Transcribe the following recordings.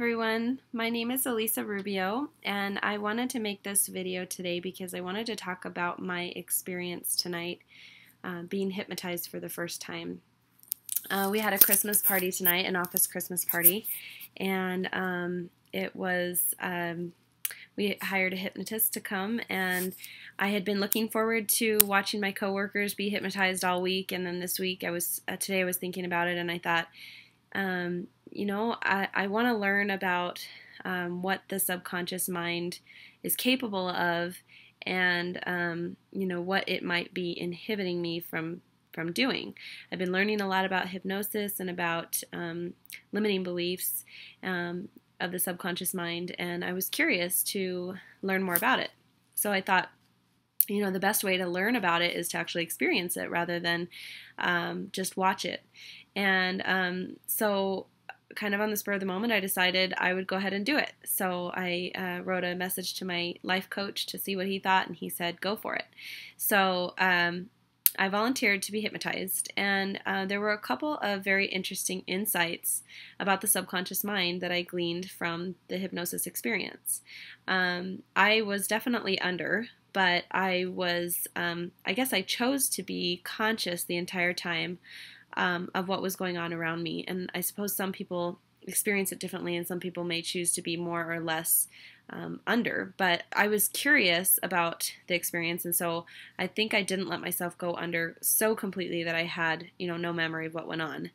everyone, my name is Elisa Rubio, and I wanted to make this video today because I wanted to talk about my experience tonight being hypnotized for the first time. We had a Christmas party tonight, an office Christmas party, and we hired a hypnotist to come, and I had been looking forward to watching my coworkers be hypnotized all week, and then this week today I was thinking about it, and I thought, I want to learn about what the subconscious mind is capable of, and what it might be inhibiting me from doing. I've been learning a lot about hypnosis and about limiting beliefs of the subconscious mind, and I was curious to learn more about it. So I thought, the best way to learn about it is to actually experience it rather than just watch it. And so kind of on the spur of the moment, I decided I would go ahead and do it. So I wrote a message to my life coach to see what he thought, and he said, go for it. So I volunteered to be hypnotized, and there were a couple of very interesting insights about the subconscious mind that I gleaned from the hypnosis experience. I was definitely under, but I guess I chose to be conscious the entire time of what was going on around me. And I suppose some people experience it differently, and some people may choose to be more or less under. But I was curious about the experience, and so I think I didn't let myself go under so completely that I had, no memory of what went on.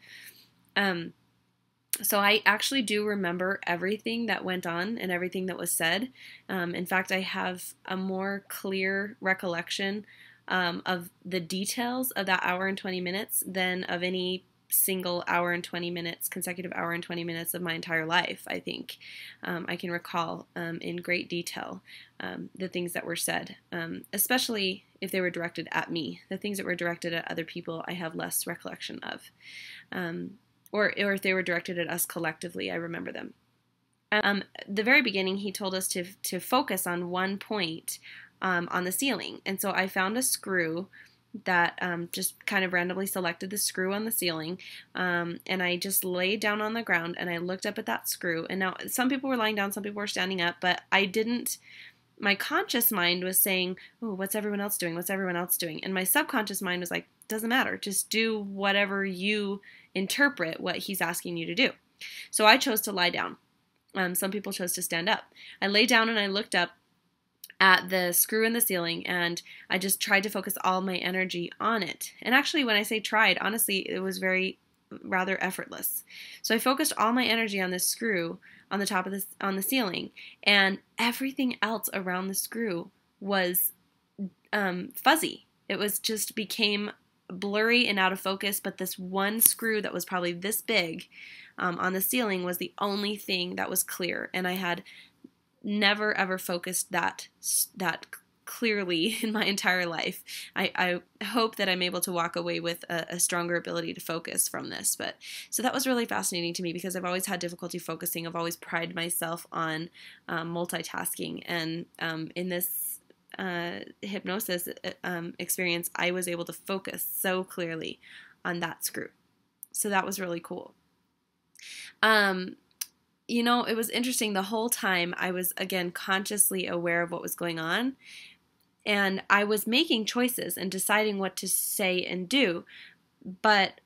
So I actually do remember everything that went on and everything that was said. In fact, I have a more clear recollection of the details of that hour and 20 minutes than of any single hour and 20 minutes, consecutive hour and 20 minutes of my entire life, I think. I can recall in great detail the things that were said, especially if they were directed at me. The things that were directed at other people, I have less recollection of. Or if they were directed at us collectively, I remember them. The very beginning, he told us to focus on one point on the ceiling. And so I found a screw that just kind of randomly selected the screw on the ceiling, and I just laid down on the ground and I looked up at that screw. And now some people were lying down, some people were standing up, but my conscious mind was saying, oh, what's everyone else doing? What's everyone else doing? And my subconscious mind was like, doesn't matter. Just do whatever you interpret what he's asking you to do. So I chose to lie down. Some people chose to stand up. I lay down and I looked up at the screw in the ceiling, and I just tried to focus all my energy on it. And actually, when I say tried, honestly, it was rather effortless. So I focused all my energy on this screw on the top of on the ceiling, and everything else around the screw was fuzzy. It was just became blurry and out of focus, but this one screw that was probably this big on the ceiling was the only thing that was clear, and I had never ever focused that clearly in my entire life. I hope that I'm able to walk away with a stronger ability to focus from this. But so that was really fascinating to me because I've always had difficulty focusing. I've always prided myself on multitasking, and in this hypnosis experience, I was able to focus so clearly on that screw. So that was really cool. It was interesting. The whole time I was, again, consciously aware of what was going on, and I was making choices and deciding what to say and do, but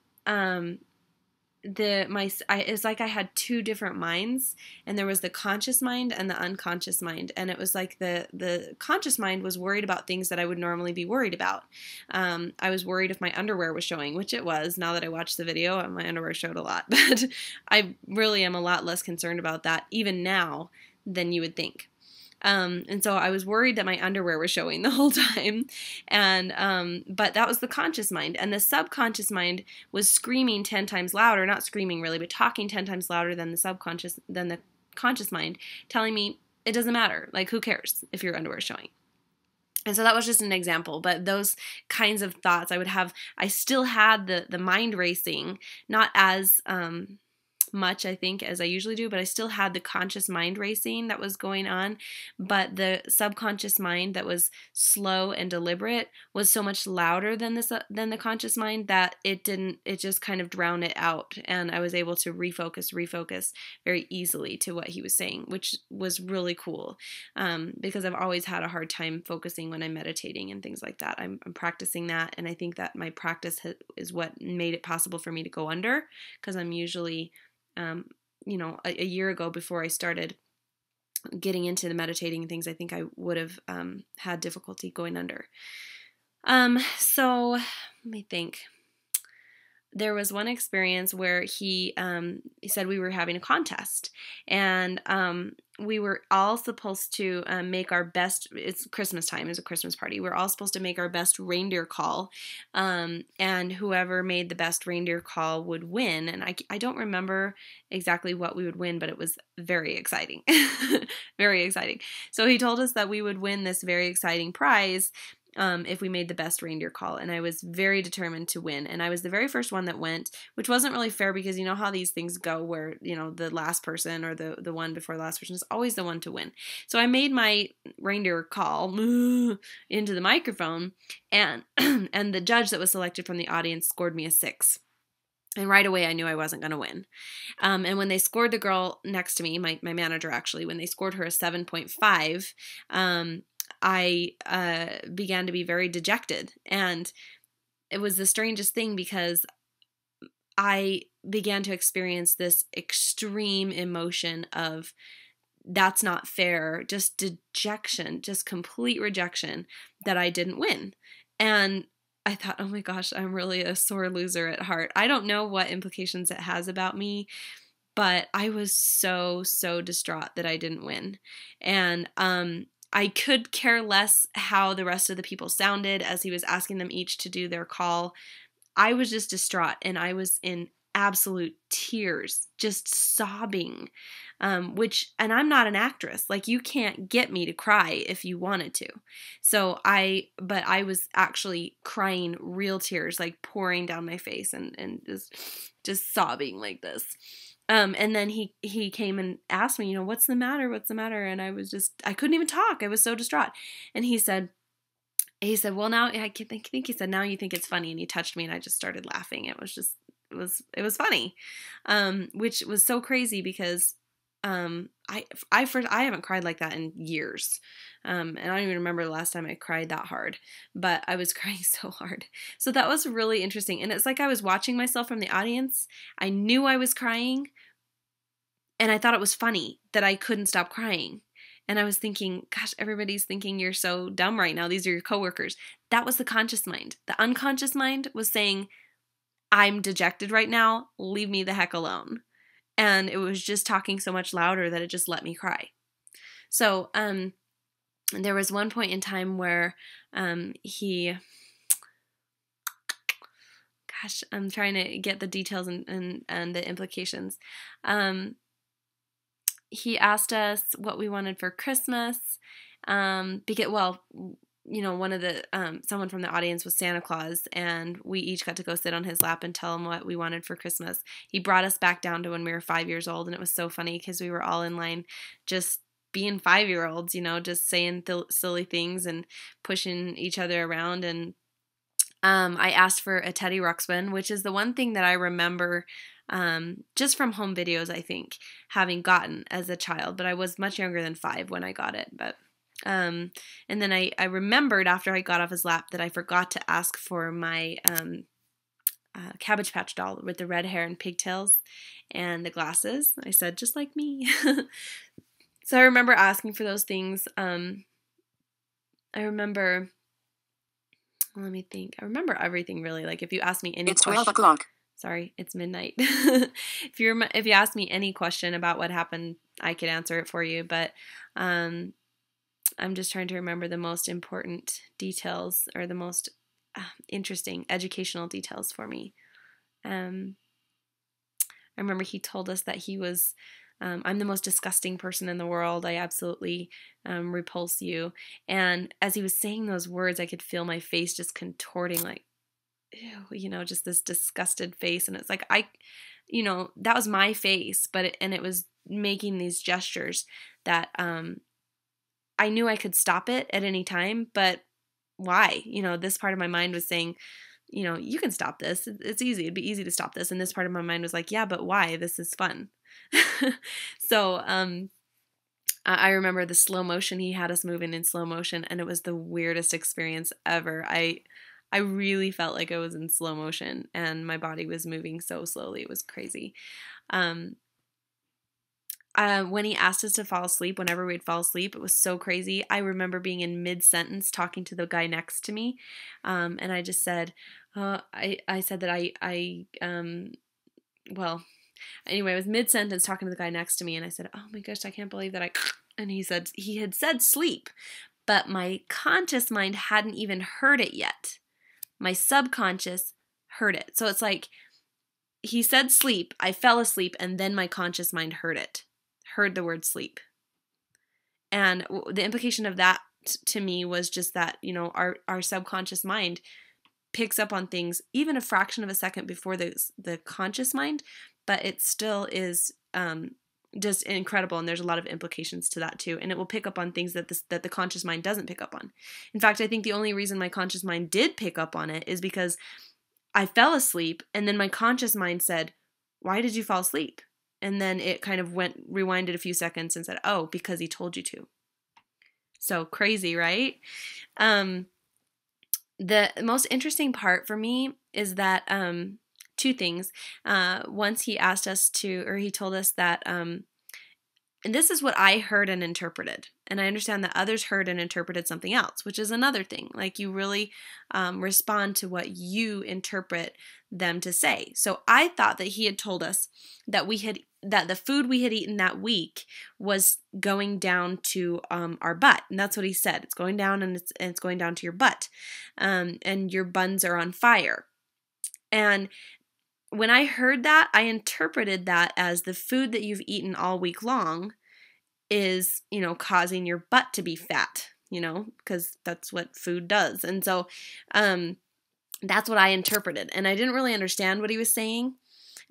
it's like I had two different minds, and there was the conscious mind and the unconscious mind, and it was like the conscious mind was worried about things that I would normally be worried about. I was worried if my underwear was showing, which it was. Now that I watched the video, my underwear showed a lot, but I really am a lot less concerned about that even now than you would think. And so I was worried that my underwear was showing the whole time, and but that was the conscious mind, and the subconscious mind was screaming 10 times louder, not screaming really, but talking 10 times louder than the conscious mind, telling me it doesn't matter, like who cares if your underwear is showing. And so that was just an example, but those kinds of thoughts I still had the mind racing, not as much, I think, as I usually do, but I still had the conscious mind racing that was going on. But the subconscious mind that was slow and deliberate was so much louder than the conscious mind that it just kind of drowned it out. And I was able to refocus very easily to what he was saying, which was really cool, because I've always had a hard time focusing when I'm meditating and things like that. I'm practicing that, and I think that my practice is what made it possible for me to go under, because I'm usually a year ago, before I started getting into the meditating and things, I think I would have had difficulty going under. So let me think. There was one experience where he said we were having a contest, and we were all supposed to make our best. It's Christmas time. It's a Christmas party. We're all supposed to make our best reindeer call, and whoever made the best reindeer call would win. And I don't remember exactly what we would win, but it was very exciting. Very exciting. So he told us that we would win this very exciting prize if we made the best reindeer call, and I was very determined to win, and I was the very first one that went, which wasn't really fair, because you know how these things go, where the last person, or the one before the last person, is always the one to win. So I made my reindeer call into the microphone, and and the judge that was selected from the audience scored me a 6. And right away, I knew I wasn't going to win. And when they scored the girl next to me, my manager actually, when they scored her a 7.5, I began to be very dejected. And it was the strangest thing, because I began to experience this extreme emotion of, that's not fair, just dejection, just complete rejection that I didn't win. And I thought, oh my gosh, I'm really a sore loser at heart. I don't know what implications it has about me, but I was so distraught that I didn't win. And I could care less how the rest of the people sounded as he was asking them each to do their call. I was just distraught, and I was in absolute tears, just sobbing, and I'm not an actress. Like, you can't get me to cry if you wanted to. But I was actually crying real tears, like pouring down my face, and just sobbing like this. And then he came and asked me, what's the matter? What's the matter? And I couldn't even talk. I was so distraught. And he said, well, now I think he said, now you think it's funny. And he touched me, and I just started laughing. It was funny. Which was so crazy, because I haven't cried like that in years. And I don't even remember the last time I cried that hard, but I was crying so hard. So that was really interesting. And it's like I was watching myself from the audience. I knew I was crying, and I thought it was funny that I couldn't stop crying. And I was thinking, gosh, everybody's thinking you're so dumb right now. These are your coworkers. That was the conscious mind. The unconscious mind was saying, I'm dejected right now. Leave me the heck alone. And it was just talking so much louder that it just let me cry. So there was one point in time where he, gosh, I'm trying to get the details and the implications. He asked us what we wanted for Christmas, one of the someone from the audience was Santa Claus, and we each got to go sit on his lap and tell him what we wanted for Christmas. He brought us back down to when we were 5 years old, and it was so funny because we were all in line just being 5-year-olds, just saying silly things and pushing each other around. And I asked for a Teddy Ruxpin, which is the one thing that I remember just from home videos, I think, having gotten as a child, but I was much younger than 5 when I got it. But and then I remembered after I got off his lap that I forgot to ask for my Cabbage Patch doll with the red hair and pigtails and the glasses. I said, just like me. So I remember asking for those things. I remember, let me think. I remember everything, really. Like, if you ask me any It's 12 o'clock. Sorry, it's midnight. If you ask me any question about what happened, I could answer it for you. But I'm just trying to remember the most important details, or the most interesting educational details for me. I remember he told us that he was, I'm the most disgusting person in the world. I absolutely repulse you. And as he was saying those words, I could feel my face just contorting, like, ew, just this disgusted face. And it's like, that was my face, and it was making these gestures that I knew I could stop it at any time, but why? This part of my mind was saying, you can stop this. It's easy. It'd be easy to stop this. And this part of my mind was like, yeah, but why? This is fun. So I remember the slow motion. He had us moving in slow motion, and it was the weirdest experience ever. I really felt like I was in slow motion, and my body was moving so slowly. It was crazy. When he asked us to fall asleep, whenever we'd fall asleep, it was so crazy. I remember being in mid-sentence talking to the guy next to me, and I just said, I said that well, anyway, I was mid-sentence talking to the guy next to me, and I said, oh my gosh, I can't believe that and he had said sleep, but my conscious mind hadn't even heard it yet. My subconscious heard it. So it's like he said sleep, I fell asleep, and then my conscious mind heard the word sleep. And the implication of that to me was just that, our subconscious mind picks up on things even a fraction of a second before the conscious mind, but it still is just incredible, and there's a lot of implications to that too. And it will pick up on things that the conscious mind doesn't pick up on. In fact, I think the only reason my conscious mind did pick up on it is because I fell asleep, and then my conscious mind said, why did you fall asleep? And then it kind of rewinded a few seconds and said, oh, because he told you to. So crazy, right? The most interesting part for me is that two things. Once he told us that, and this is what I heard and interpreted. And I understand that others heard and interpreted something else, which is another thing. Like, you really respond to what you interpret them to say. So I thought that he had told us that the food we had eaten that week was going down to our butt. And that's what he said. It's going down, and it's going down to your butt. And your buns are on fire. And when I heard that, I interpreted that as the food that you've eaten all week long is, causing your butt to be fat, because that's what food does. And so that's what I interpreted. And I didn't really understand what he was saying.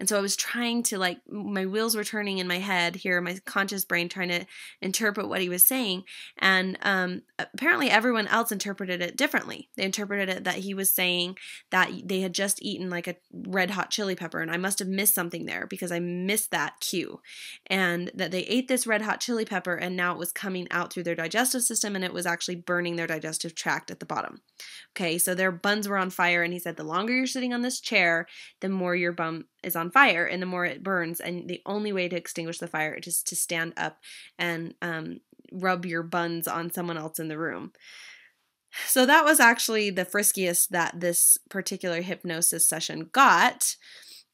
And so I was trying to, my wheels were turning in my head here, my conscious brain trying to interpret what he was saying. And apparently everyone else interpreted it differently. They interpreted it that he was saying that they had just eaten like a red hot chili pepper, and I must have missed something there because I missed that cue. And that they ate this red hot chili pepper, and now it was coming out through their digestive system, and it was actually burning their digestive tract at the bottom. Okay, so their buns were on fire, and he said the longer you're sitting on this chair, the more your bum is on fire and the more it burns, and the only way to extinguish the fire is to stand up and rub your buns on someone else in the room. So that was actually the friskiest that this particular hypnosis session got.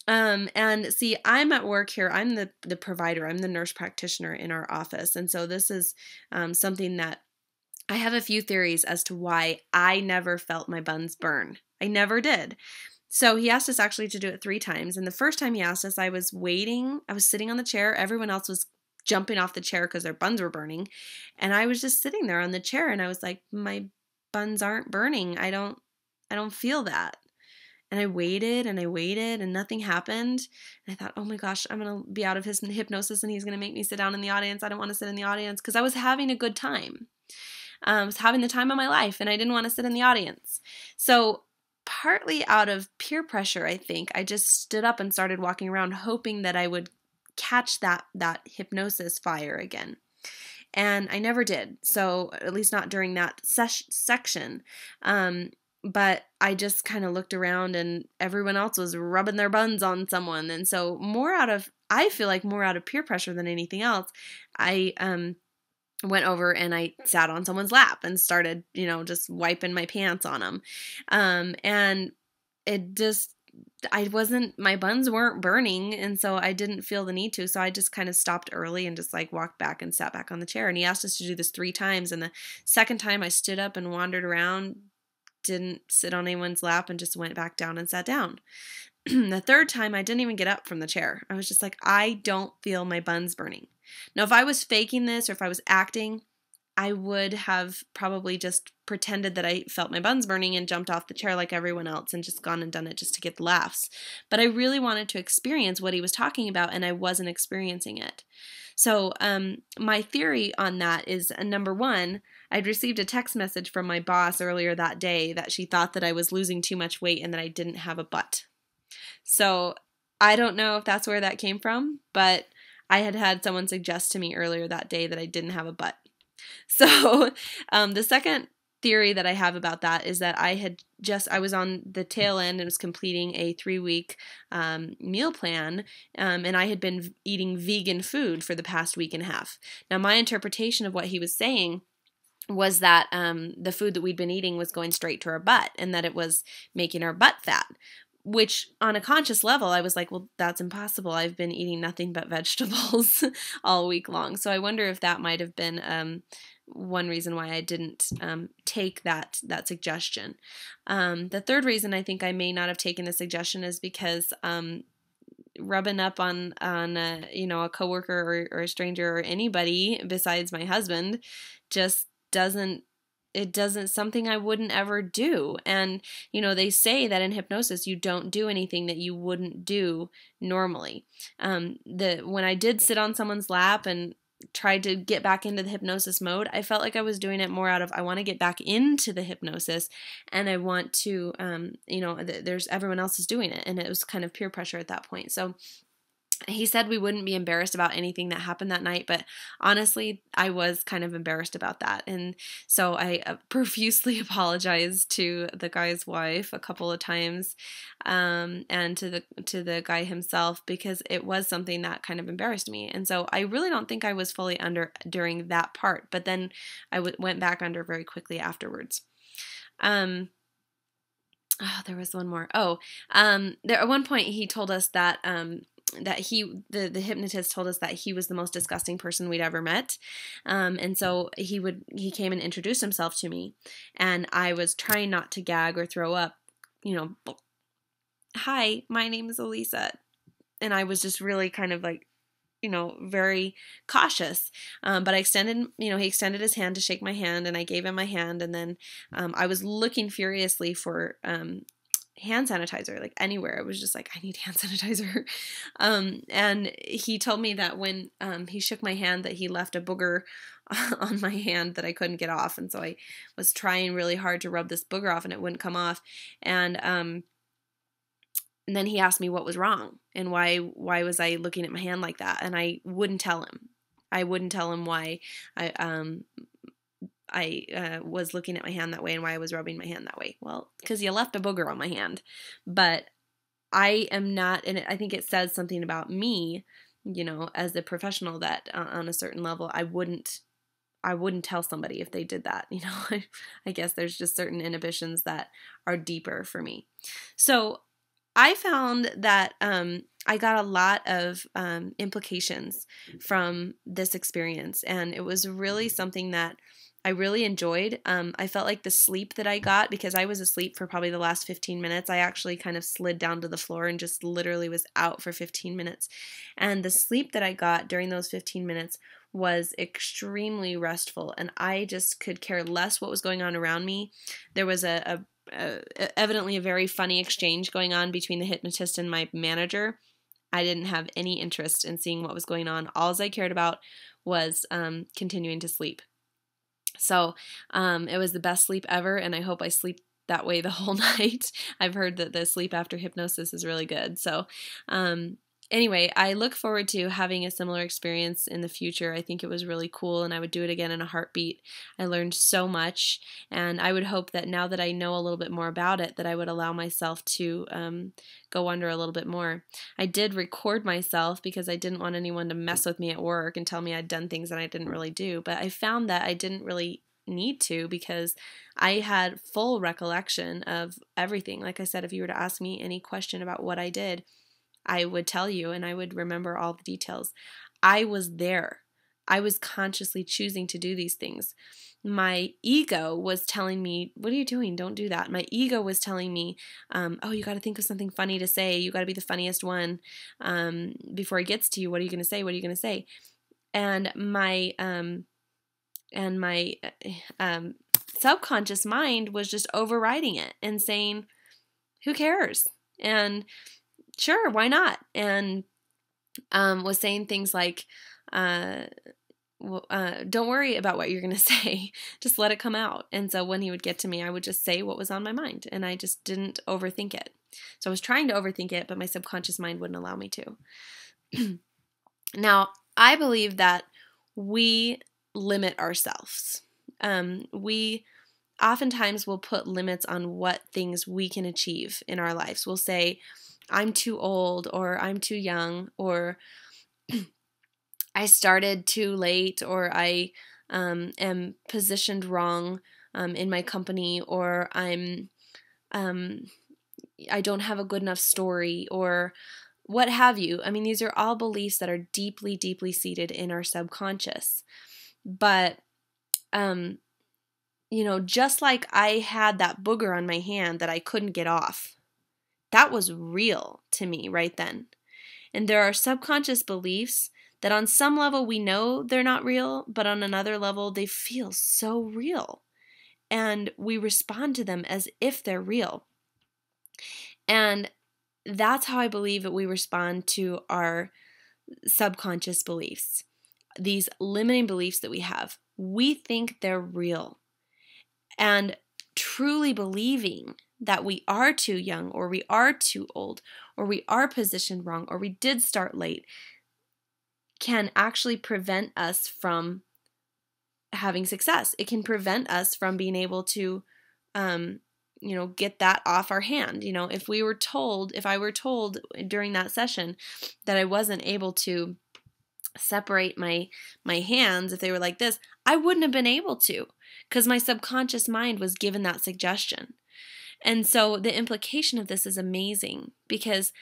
And see, I'm at work here. I'm the provider. I'm the nurse practitioner in our office. And so this is something that I have a few theories as to why I never felt my buns burn. I never did. So he asked us actually to do it 3 times. And the first time he asked us, I was waiting. I was sitting on the chair. Everyone else was jumping off the chair because their buns were burning. And I was just sitting there on the chair, and I was like, my buns aren't burning. I don't feel that. And I waited and nothing happened. And I thought, oh my gosh, I'm going to be out of his hypnosis and he's going to make me sit down in the audience. I don't want to sit in the audience, because I was having a good time. I was having the time of my life, and I didn't want to sit in the audience. So partly out of peer pressure, I think, I just stood up and started walking around hoping that I would catch that hypnosis fire again. And I never did. So at least not during that section. But I just kind of looked around, and everyone else was rubbing their buns on someone. And so I feel like more out of peer pressure than anything else, I went over and I sat on someone's lap and started, just wiping my pants on them. And it just, my buns weren't burning. And so I didn't feel the need to. So I just kind of stopped early and just walked back and sat back on the chair. And he asked us to do this 3 times. And the second time I stood up and wandered around, didn't sit on anyone's lap, and just went back down and sat down. The third time I didn't even get up from the chair. I was just like, I don't feel my buns burning. Now, if I was faking this or if I was acting, I would have probably just pretended that I felt my buns burning and jumped off the chair like everyone else and just gone and done it just to get the laughs. But I really wanted to experience what he was talking about, and I wasn't experiencing it. So my theory on that is, number one, I'd received a text message from my boss earlier that day that she thought that I was losing too much weight and that I didn't have a butt. So I don't know if that's where that came from, but I had someone suggest to me earlier that day that I didn't have a butt. So the second theory that I have about that is that I was on the tail end and was completing a 3-week meal plan, and I had been eating vegan food for the past week and a half. Now, my interpretation of what he was saying was that the food that we'd been eating was going straight to our butt and that it was making our butt fat, which on a conscious level, I was like, well, that's impossible. I've been eating nothing but vegetables all week long. So I wonder if that might have been one reason why I didn't take that suggestion. The third reason I think I may not have taken the suggestion is because rubbing up on a coworker or a stranger or anybody besides my husband just doesn't something I wouldn't ever do. And, they say that in hypnosis, you don't do anything that you wouldn't do normally. When I did sit on someone's lap and tried to get back into the hypnosis mode, I felt like I was doing it more out of, I want to get back into the hypnosis and I want to, there's everyone else is doing it. And it was kind of peer pressure at that point. So he said we wouldn't be embarrassed about anything that happened that night, but honestly, I was kind of embarrassed about that. And so I profusely apologized to the guy's wife a couple of times, and to the guy himself, because it was something that kind of embarrassed me. And so I really don't think I was fully under during that part, but then I went back under very quickly afterwards. There was one more. There at one point he told us that the hypnotist told us that he was the most disgusting person we'd ever met. And so he came and introduced himself to me, and I was trying not to gag or throw up, hi, my name is Elisa. And I was just really kind of like, very cautious. But he extended his hand to shake my hand, and I gave him my hand. And then I was looking furiously for hand sanitizer, like anywhere. It was just like, I need hand sanitizer. And he told me that when he shook my hand, that he left a booger on my hand that I couldn't get off. And so I was trying really hard to rub this booger off and it wouldn't come off. And then he asked me what was wrong and why was I looking at my hand like that? And I wouldn't tell him. I wouldn't tell him why I was looking at my hand that way and why I was rubbing my hand that way. Well, because you left a booger on my hand. But I am not, and I think it says something about me, as a professional, that on a certain level, I wouldn't tell somebody if they did that. I guess there's just certain inhibitions that are deeper for me. So I found that I got a lot of implications from this experience, and it was really something that I really enjoyed. I felt like the sleep that I got, because I was asleep for probably the last 15 minutes, I actually kind of slid down to the floor and just literally was out for 15 minutes. And the sleep that I got during those 15 minutes was extremely restful, and I just could care less what was going on around me. There was evidently a very funny exchange going on between the hypnotist and my manager. I didn't have any interest in seeing what was going on. All I cared about was continuing to sleep. So it was the best sleep ever, and I hope I sleep that way the whole night. I've heard that the sleep after hypnosis is really good. So anyway, I look forward to having a similar experience in the future. I think it was really cool, and I would do it again in a heartbeat. I learned so much, and I would hope that now that I know a little bit more about it, that I would allow myself to go under a little bit more. I did record myself because I didn't want anyone to mess with me at work and tell me I'd done things that I didn't really do, but I found that I didn't really need to, because I had full recollection of everything. Like I said, if you were to ask me any question about what I did, I would tell you, and I would remember all the details. I was there. I was consciously choosing to do these things. My ego was telling me, what are you doing? Don't do that. My ego was telling me, you got to think of something funny to say. You got to be the funniest one before he gets to you. What are you going to say? What are you going to say? And my my subconscious mind was just overriding it and saying, who cares? And sure, why not? And was saying things like, don't worry about what you're going to say. Just let it come out. And so when he would get to me, I would just say what was on my mind, and I just didn't overthink it. So I was trying to overthink it, but my subconscious mind wouldn't allow me to. Now, I believe that we limit ourselves. We oftentimes will put limits on what things we can achieve in our lives. We'll say, I'm too old, or I'm too young, or I started too late, or I am positioned wrong in my company, or I don't have a good enough story, or what have you. I mean, these are all beliefs that are deeply, deeply seated in our subconscious. But, just like I had that booger on my hand that I couldn't get off, that was real to me right then. And there are subconscious beliefs that on some level we know they're not real, but on another level they feel so real. And we respond to them as if they're real. And that's how I believe that we respond to our subconscious beliefs. These limiting beliefs that we have, we think they're real. And truly believing that we are too young, or we are too old, or we are positioned wrong, or we did start late, can actually prevent us from having success. It can prevent us from being able to, get that off our hand. If I were told during that session that I wasn't able to separate my hands, if they were like this, I wouldn't have been able to, because my subconscious mind was given that suggestion. And so the implication of this is amazing, because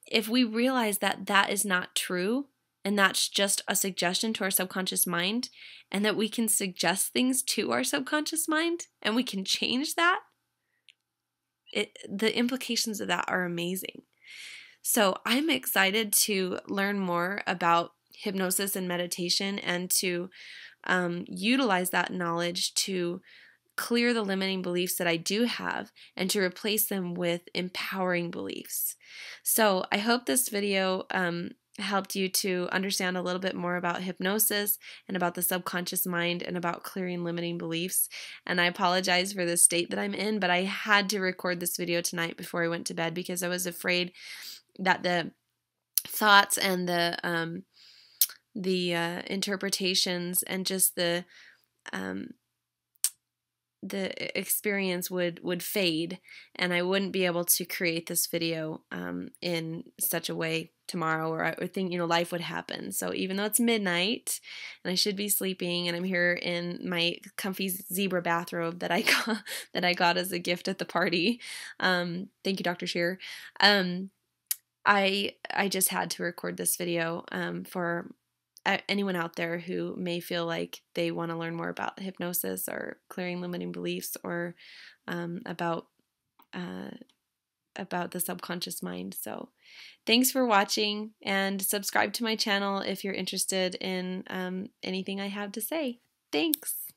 if we realize that that is not true, and that's just a suggestion to our subconscious mind, and that we can suggest things to our subconscious mind, and we can change that, the implications of that are amazing. So I'm excited to learn more about hypnosis and meditation, and to utilize that knowledge to clear the limiting beliefs that I do have, and to replace them with empowering beliefs. So I hope this video helped you to understand a little bit more about hypnosis, and about the subconscious mind, and about clearing limiting beliefs. And I apologize for the state that I'm in, but I had to record this video tonight before I went to bed, because I was afraid that the thoughts and the interpretations, and just the experience would fade, and I wouldn't be able to create this video in such a way tomorrow, or I would think life would happen. So even though it's midnight and I should be sleeping, and I'm here in my comfy zebra bathrobe that I got as a gift at the party, thank you, Dr. Shear. I just had to record this video for anyone out there who may feel like they want to learn more about hypnosis, or clearing limiting beliefs, or about the subconscious mind. So thanks for watching, and subscribe to my channel if you're interested in anything I have to say. Thanks.